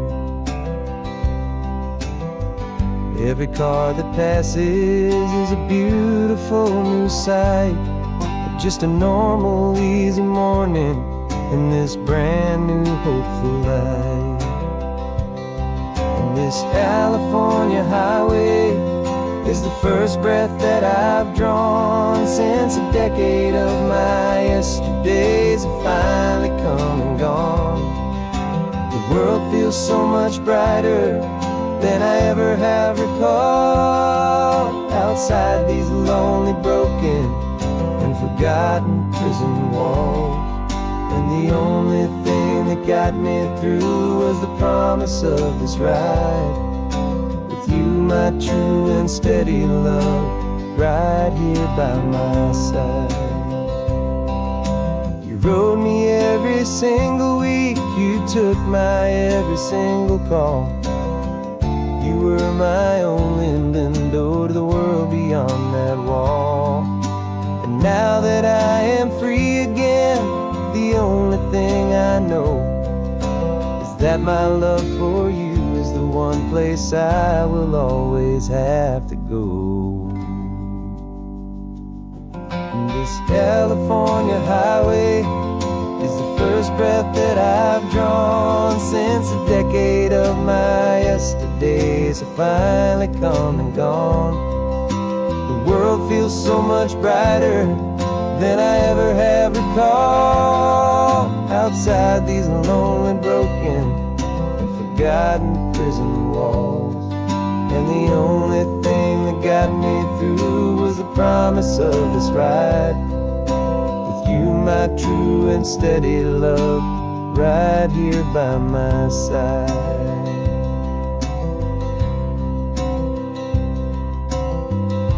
Every car that passes is a beautiful new sight, but just a normal, easy morning in this brand new, hopeful life. And this California highway is the first breath that I've drawn since a decade of my yesterdays have finally come and gone. The world feels so much brighter than I ever have recalled. Outside these lonely, broken, and forgotten prison walls. And the only thing that got me through was the promise of this ride with you, my true and steady love, right here by my side. You rode me every single week, you took my every single call. You were my only window to the world beyond that wall. And now that I am free again, the only thing I know is that my love for you is the one place I will always have to go. And this California highway is the first breath that I've drawn since a decade of my yesterdays have finally come and gone. The world feels so much brighter than I ever have recalled. Outside these lonely, broken, and forgotten prison walls. And the only thing that got me through was the promise of this ride with you, my true and steady love, right here by my side.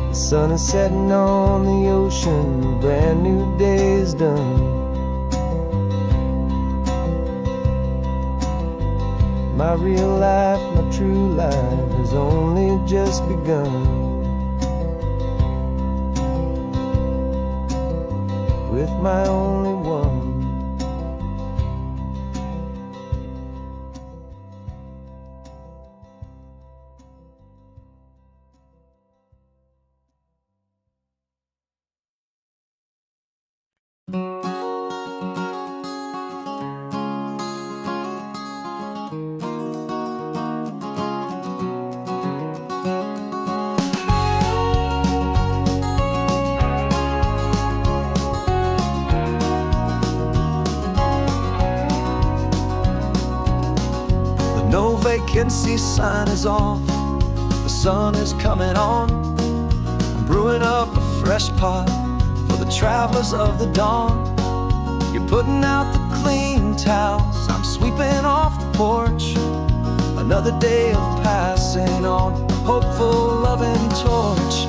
The sun is setting on the ocean, a brand new day is done. My real life, my true life has only just begun. With my only one. No vacancy sign is off, the sun is coming on. I'm brewing up a fresh pot for the travelers of the dawn. You're putting out the clean towels, I'm sweeping off the porch. Another day of passing on a hopeful, loving torch.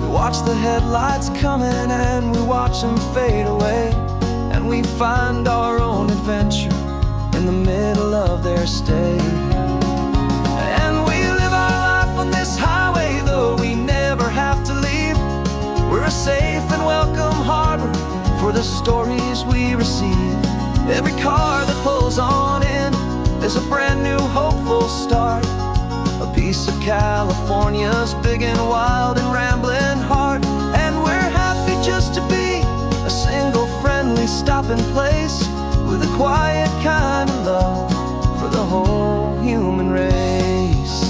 We watch the headlights coming and we watch them fade away, and we find our own adventure in the middle of their stay. And we live our life on this highway, though we never have to leave. We're a safe and welcome harbor for the stories we receive. Every car that pulls on in is a brand new hopeful start, a piece of California's big and wild and rambling heart. And we're happy just to be a single friendly stopping place, with a quiet kind of love for the whole human race.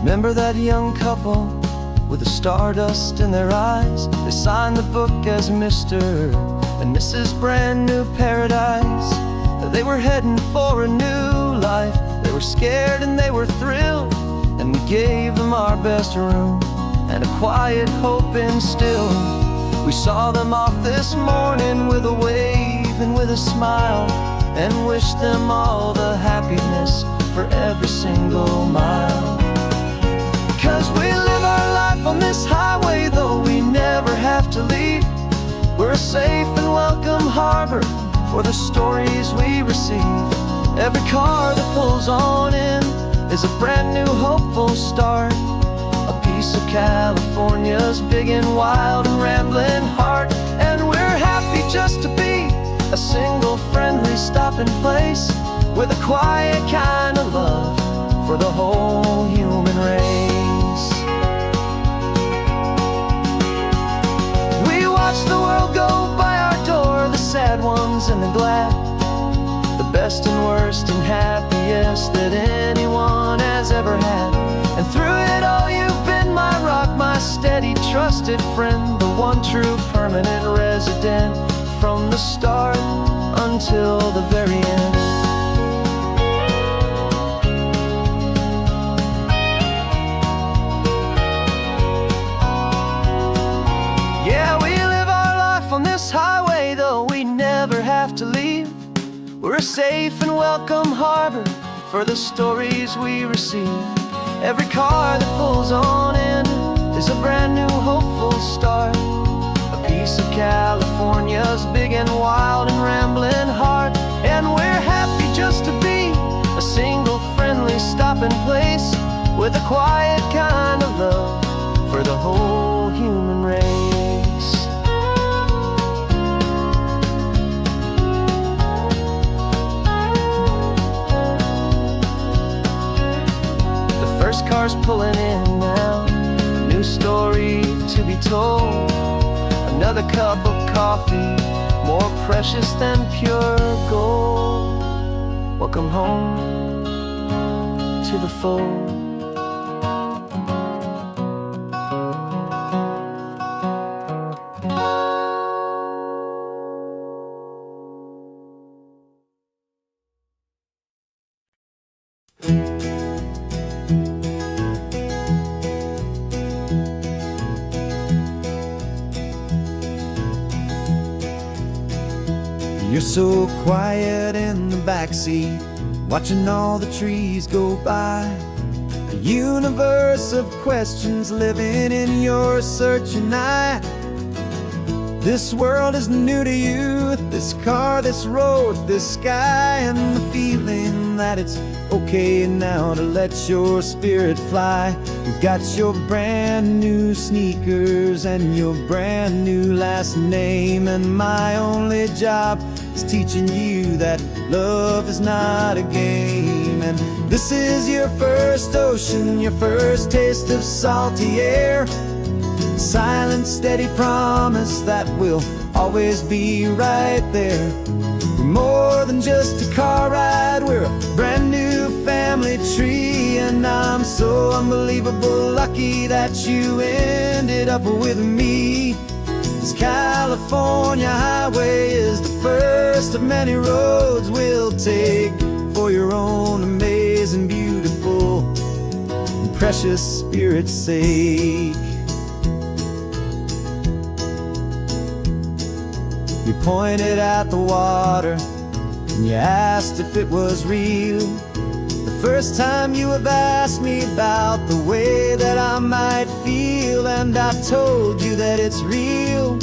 Remember that young couple with the stardust in their eyes? They signed the book as Mr. and Mrs. Brand New Paradise. They were heading for a new life. They were scared and they were thrilled, and we gave them our best room and a quiet hope instilled. We saw them off this morning with a wave and with a smile, and wished them all the happiness for every single mile. 'Cause we live our life on this highway, though we never have to leave. We're a safe and welcome harbor for the stories we receive. Every car that pulls on in is a brand new hopeful start, a piece of California's big and wild and rambling heart. And we're happy just to be a single friendly stopping place, with a quiet kind of love for the whole human race. We watch the world go by our door, the sad ones and the glad, the best and worst and happiest that anyone has ever had. And through it all you've been my rock, my steady trusted friend, the one true permanent resident, from the start until the very end. Yeah, we live our life on this highway, though we never have to leave. We're a safe and welcome harbor for the stories we receive. Every car that pulls on in is a brand new hopeful start, a piece of California's big and wild and rambling heart. And we're happy just to be a single friendly stopping place, with a quiet kind of love for the whole human race. First car's pulling in now, a new story to be told. Another cup of coffee, more precious than pure gold. Welcome home to the fold. You're so quiet in the backseat, watching all the trees go by. A universe of questions living in your searching eye. This world is new to you, this car, this road, this sky, and the feeling that it's okay now to let your spirit fly. You've got your brand new sneakers and your brand new last name, and my only job is teaching you that love is not a game. And this is your first ocean, your first taste of salty air, silent, steady promise that we'll always be right there. We're more than just a car ride, we're a brand new family tree. And I'm so unbelievable lucky that you ended up with me. This California highway is the first of many roads we'll take for your own amazing, beautiful, and precious spirit's sake. You pointed at the water and you asked if it was real. The first time you have asked me about the way that I might feel, and I told you that it's real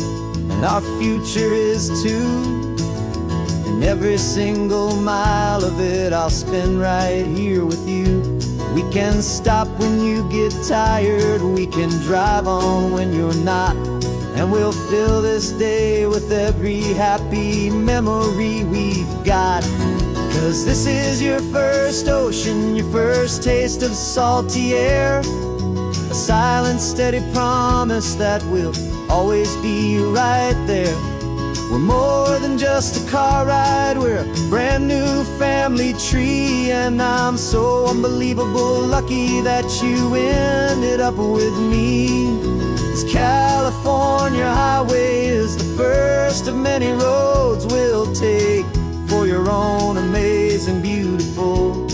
and our future is too. And every single mile of it I'll spend right here with you. We can stop when you get tired, we can drive on when you're not, and we'll fill this day with every happy memory we've got. 'Cause this is your first ocean, your first taste of salty air, a silent, steady promise that we'll always be right there. We're more than just a car ride, we're a brand new family tree. And I'm so unbelievable lucky that you ended up with me. This California highway is the first of many roads we'll take for your own amazing, beautiful,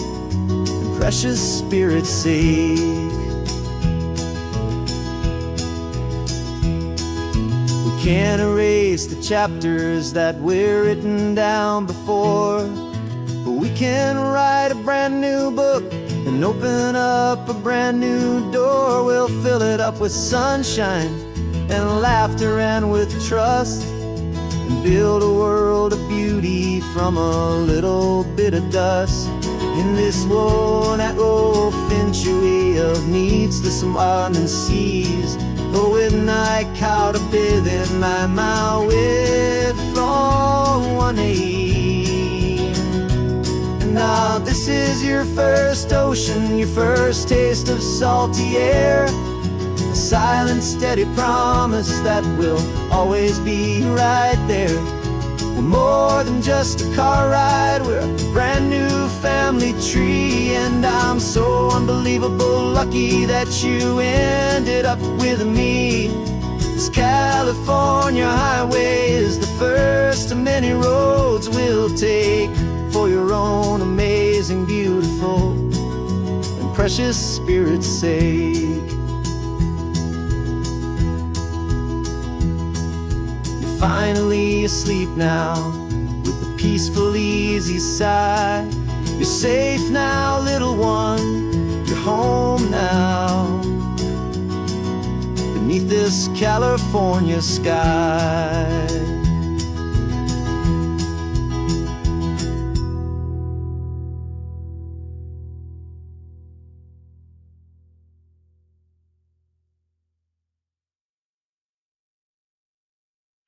and precious Spirit's sake. Can't erase the chapters that we're written down before, but we can write a brand new book and open up a brand new door. We'll fill it up with sunshine and laughter and with trust, and build a world of beauty from a little bit of dust. In this world that century of needs to some and seas, but with night caught a bit in my mouth with from 1 And now this is your first ocean, your first taste of salty air, a silent, steady promise that we'll always be right there. We're more than just a car ride, we're a brand new family tree. And I'm so unbelievable lucky that you ended up with me. This California highway is the first of many roads we'll take for your own amazing, beautiful, and precious Spirit's sake. Finally asleep now, with a peaceful, easy sigh. You're safe now, little one, you're home now, beneath this California sky.